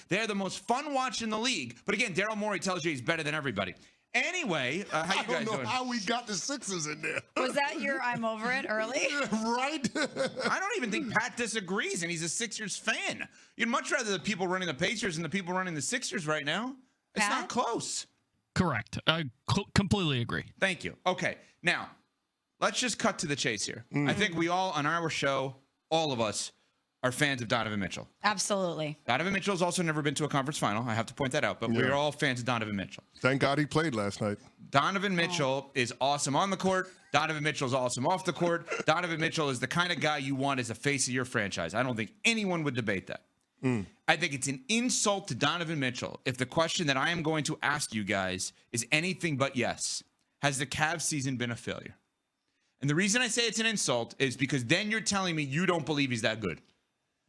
They're the most fun watch in the league. But again, Daryl Morey tells you he's better than everybody. Anyway, how you guys doing? I don't know how we got the Sixers in there. Was that your I'm over it early? Right? I don't even think Pat disagrees, and he's a Sixers fan. You'd much rather the people running the Pacers than the people running the Sixers right now. It's Pat? not close. Correct. I completely agree. Thank you. Okay, now, let's just cut to the chase here. I think we all, on our show, all of us, are fans of Donovan Mitchell. Absolutely. Donovan Mitchell's also never been to a conference final. I have to point that out, but we're all fans of Donovan Mitchell. Thank God he played last night. Donovan Mitchell is awesome on the court. Donovan Mitchell's awesome off the court. Donovan Mitchell is the kind of guy you want as a face of your franchise. I don't think anyone would debate that. I think it's an insult to Donovan Mitchell if the question that I am going to ask you guys is anything but yes. Has the Cavs season been a failure? And the reason I say it's an insult is because then you're telling me you don't believe he's that good.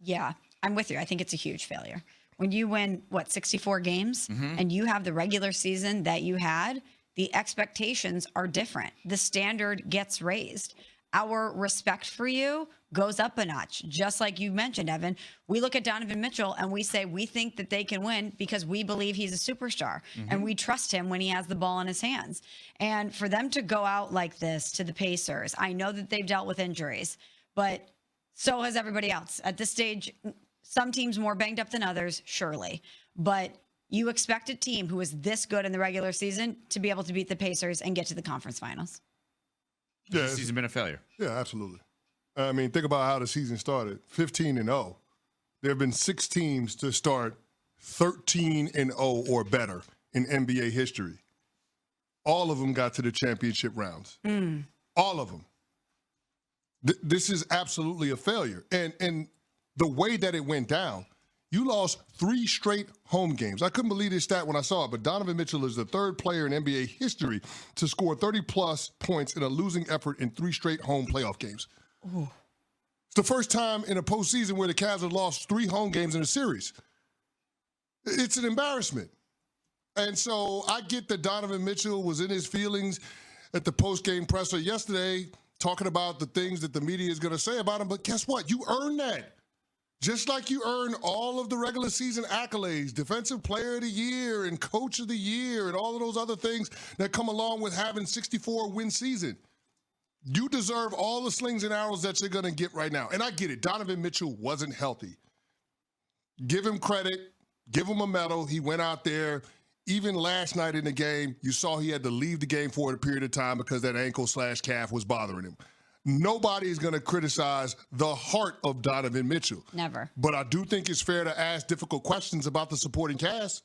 Yeah, I'm with you. I think it's a huge failure. When you win, 64 games and you have the regular season that you had, the expectations are different. The standard gets raised. Our respect for you goes up a notch. Just like you mentioned, Evan, we look at Donovan Mitchell and we say we think that they can win because we believe he's a superstar and we trust him when he has the ball in his hands. And for them to go out like this to the Pacers, I know that they've dealt with injuries, but so has everybody else. At this stage, some teams more banged up than others, surely. But you expect a team who is this good in the regular season to be able to beat the Pacers and get to the conference finals. Yeah, Has the season been a failure? Yeah, absolutely. I mean, think about how the season started. 15-0. There have been 6 teams to start 13-0 or better in NBA history. All of them got to the championship rounds. All of them. This is absolutely a failure. And the way that it went down, you lost 3 straight home games. I couldn't believe this stat when I saw it, but Donovan Mitchell is the 3rd player in NBA history to score 30-plus points in a losing effort in 3 straight home playoff games. Ooh. It's the first time in a postseason where the Cavs have lost 3 home games in a series. It's an embarrassment. And so I get that Donovan Mitchell was in his feelings at the postgame presser yesterday talking about the things that the media is going to say about him, but guess what? You earned that. Just like you earned all of the regular season accolades, Defensive Player of the Year and Coach of the Year and all of those other things that come along with having 64-win season. You deserve all the slings and arrows that you're going to get right now. And I get it. Donovan Mitchell wasn't healthy. Give him credit. Give him a medal. He went out there. Even last night in the game, you saw he had to leave the game for a period of time because that ankle/calf was bothering him. Nobody is going to criticize the heart of Donovan Mitchell. Never. But I do think it's fair to ask difficult questions about the supporting cast.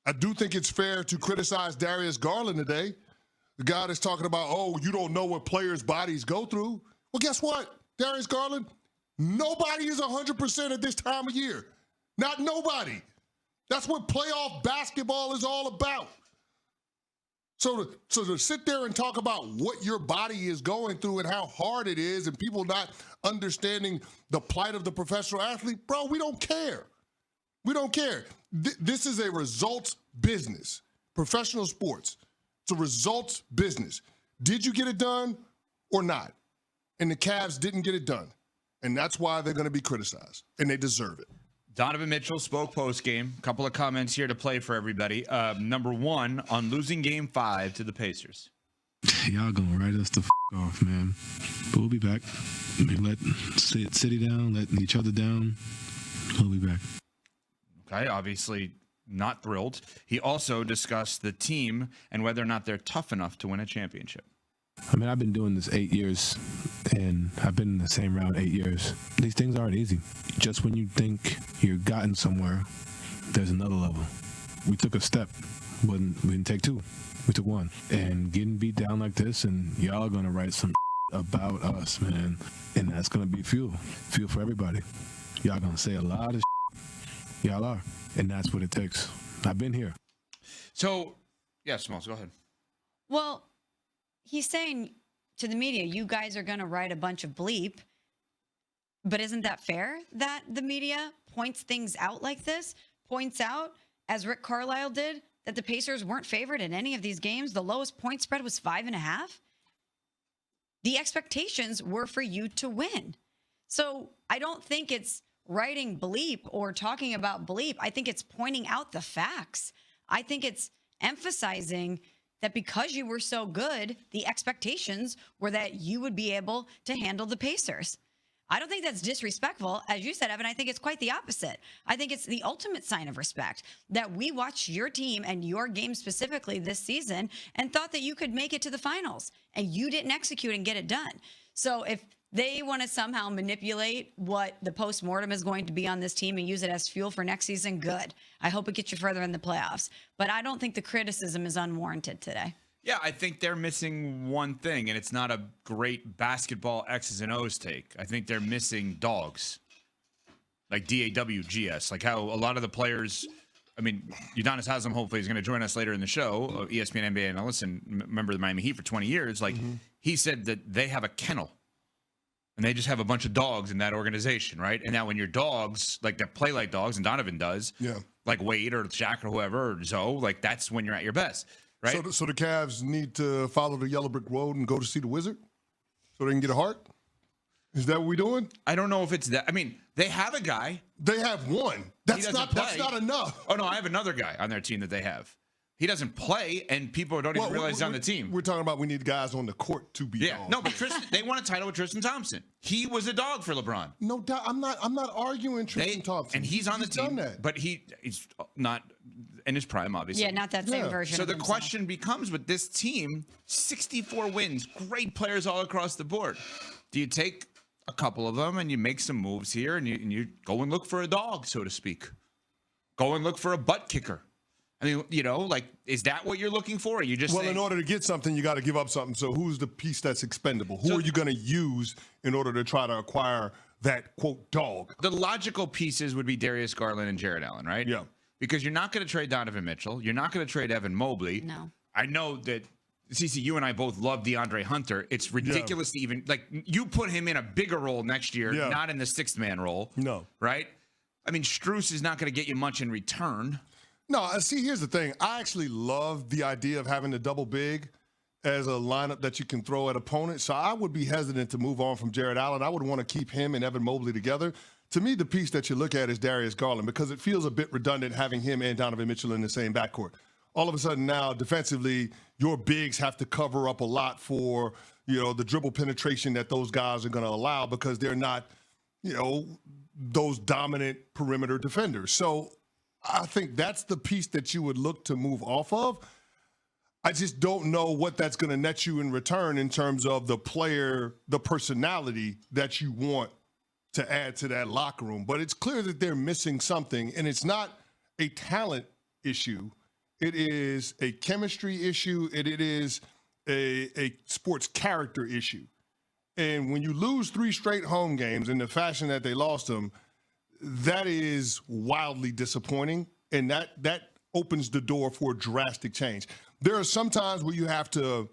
I do think it's fair to criticize Darius Garland today. The guy that's talking about, oh, you don't know what players' bodies go through. Well, guess what, Darius Garland? Nobody is 100% at this time of year. Not nobody. That's what playoff basketball is all about. So to sit there and talk about what your body is going through and how hard it is and people not understanding the plight of the professional athlete, bro, we don't care. We don't care. This is a results business, professional sports. It's a results business. Did you get it done or not? And the Cavs didn't get it done. And that's why they're going to be criticized, and they deserve it. Donovan Mitchell spoke post-game. A couple of comments here to play for everybody. Number 1, on losing Game 5 to the Pacers. Y'all gonna write us the off, man. But we'll be back. Let City down, let each other down. We'll be back. Okay, obviously not thrilled. He also discussed the team and whether or not they're tough enough to win a championship. I mean, I've been doing this 8 years, and I've been in the same round 8 years. These things aren't easy. Just when you think you've gotten somewhere, there's another level. We took a step. We didn't take 2. We took 1. And getting beat down like this, and y'all are going to write some about us, man. And that's going to be fuel for everybody. Y'all going to say a lot of Y'all are. And that's what it takes. I've been here. So, yeah, Smalls, go ahead. Well, he's saying to the media, you guys are going to write a bunch of bleep. But isn't that fair that the media points things out like this? Points out, as Rick Carlisle did, that the Pacers weren't favored in any of these games. The lowest point spread was 5.5. The expectations were for you to win. So I don't think it's writing bleep or talking about bleep. I think it's pointing out the facts. I think it's emphasizing that because you were so good, the expectations were that you would be able to handle the Pacers. I don't think that's disrespectful. As you said, Evan, I think it's quite the opposite. I think it's the ultimate sign of respect that we watched your team and your game specifically this season and thought that you could make it to the finals, and you didn't execute and get it done. So if they want to somehow manipulate what the postmortem is going to be on this team and use it as fuel for next season, good. I hope it gets you further in the playoffs. But I don't think the criticism is unwarranted today. Yeah, I think they're missing one thing, and it's not a great basketball X's and O's take. I think they're missing dogs, like DAWGS, like how a lot of the players. I mean, Udonis Haslem hopefully is going to join us later in the show. ESPN NBA analyst and member of the Miami Heat for 20 years. Like he said that they have a kennel, and they just have a bunch of dogs in that organization, right? And now when your dogs, like that play like dogs, and Donovan does, like Wade or Shaq or whoever, or Zoe, like that's when you're at your best. Right? So the Cavs need to follow the yellow brick road and go to see the Wizard so they can get a heart? Is that what we're doing? I don't know if it's that. I mean, they have a guy. They have one. That's not enough. Oh, no, I have another guy on their team that they have. He doesn't play, and people don't even realize he's on the team. We're talking about we need guys on the court to be dogs. No, but they won a title with Tristan Thompson. He was a dog for LeBron. No doubt. I'm not arguing Tristan Thompson. And he's on the team. Done that. But he's not in his prime, obviously. Yeah, not that same version. So of the himself. question becomes with this team, 64 wins, great players all across the board. Do you take a couple of them and you make some moves here and you go and look for a dog, so to speak? Go and look for a butt kicker. I mean, like, is that what you're looking for? Or you just in order to get something, you got to give up something. So who's the piece that's expendable? Who are you going to use in order to try to acquire that, quote, dog? The logical pieces would be Darius Garland and Jared Allen, right? Yeah. Because you're not going to trade Donovan Mitchell. You're not going to trade Evan Mobley. No. I know that, CeCe, you and I both love DeAndre Hunter. It's ridiculous to even, like, you put him in a bigger role next year, not in the sixth man role. No. Right? I mean, Strus is not going to get you much in return. No, see, here's the thing. I actually love the idea of having the double big as a lineup that you can throw at opponents. So I would be hesitant to move on from Jared Allen. I would want to keep him and Evan Mobley together. To me, the piece that you look at is Darius Garland because it feels a bit redundant having him and Donovan Mitchell in the same backcourt. All of a sudden now, defensively, your bigs have to cover up a lot for, the dribble penetration that those guys are going to allow because they're not, those dominant perimeter defenders. So I think that's the piece that you would look to move off of. I just don't know what that's going to net you in return in terms of the player, the personality that you want to add to that locker room. But it's clear that they're missing something, and it's not a talent issue. It is a chemistry issue, and it is a sports character issue. And when you lose 3 straight home games in the fashion that they lost them, that is wildly disappointing, and that opens the door for drastic change. There are some times where you have to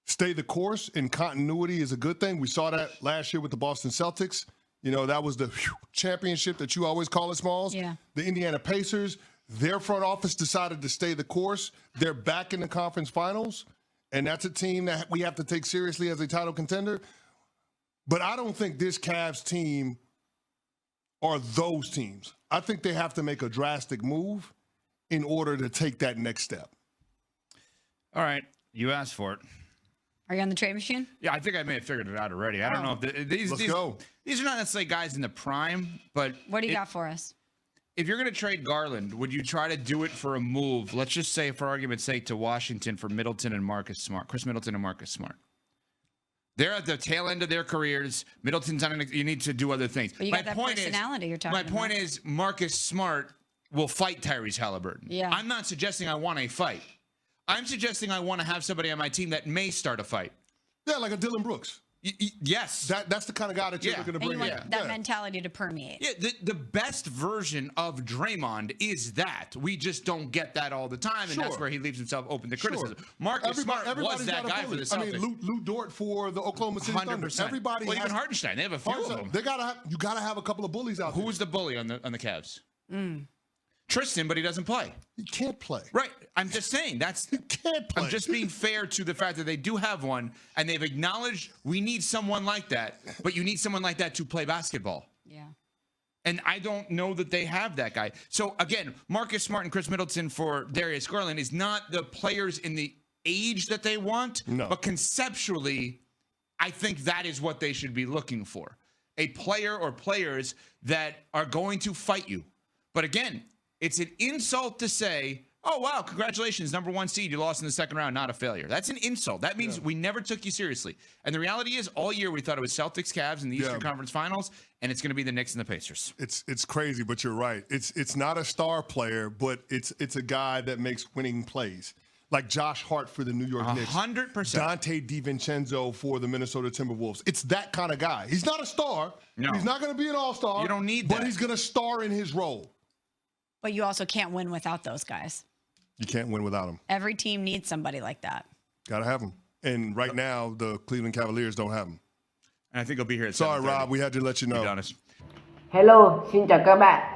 stay the course, and continuity is a good thing. We saw that last year with the Boston Celtics. That was the championship that you always call it, Smalls. Yeah. The Indiana Pacers, their front office decided to stay the course. They're back in the conference finals, and that's a team that we have to take seriously as a title contender. But I don't think this Cavs team are those teams. I think they have to make a drastic move in order to take that next step. All right. You asked for it. Are you on the trade machine? Yeah, I think I may have figured it out already. I don't know if these go. These are not necessarily guys in the prime, but What do you got for us? if you're going to trade Garland, would you try to do it for a move? Let's just say, for argument's sake, to Washington for Middleton and Marcus Smart, Chris Middleton and Marcus Smart. They're at the tail end of their careers. Middleton's on. You need to do other things. But you got that personality you're talking about. My point is, Marcus Smart will fight Tyrese Halliburton. Yeah. I'm not suggesting I want a fight. I'm suggesting I want to have somebody on my team that may start a fight. Yeah, like a Dylan Brooks. Yes. That's the kind of guy that you're looking to And bring you in. want that mentality to permeate. Yeah, the best version of Draymond is that. We just don't get that all the time, and that's where he leaves himself open to criticism. Marcus Smart was that guy for the Celtics. I mean, Lou Dort for the Oklahoma City Thunder. 100%. Everybody even Hardenstein. They have a few of them. You got to have a couple of bullies out there. Who's the bully on the Cavs? Tristan, but he doesn't play. He can't play. Right. I'm just saying He can't play. I'm just being fair to the fact that they do have one, and they've acknowledged we need someone like that, but you need someone like that to play basketball. Yeah. And I don't know that they have that guy. So, again, Marcus Smart and Chris Middleton for Darius Garland is not the players in the age that they want. No. But conceptually, I think that is what they should be looking for. A player or players that are going to fight you. But, again, it's an insult to say, oh, wow, congratulations, number 1 seed. You lost in the second round, not a failure. That's an insult. That means we never took you seriously. And the reality is, all year we thought it was Celtics, Cavs in the Eastern Conference Finals, and it's going to be the Knicks and the Pacers. It's crazy, but you're right. It's not a star player, but it's a guy that makes winning plays. Like Josh Hart for the New York Knicks. 100%. Dante DiVincenzo for the Minnesota Timberwolves. It's that kind of guy. He's not a star. No. He's not going to be an all-star. You don't need that. But he's going to star in his role. But you also can't win without those guys. You can't win without him. Every team needs somebody like that. Got to have him. And right now, the Cleveland Cavaliers don't have him. And I think he'll be here at Sorry, 7:30. Rob. We had to let you know. Be honest. Hello, xin chào các bạn.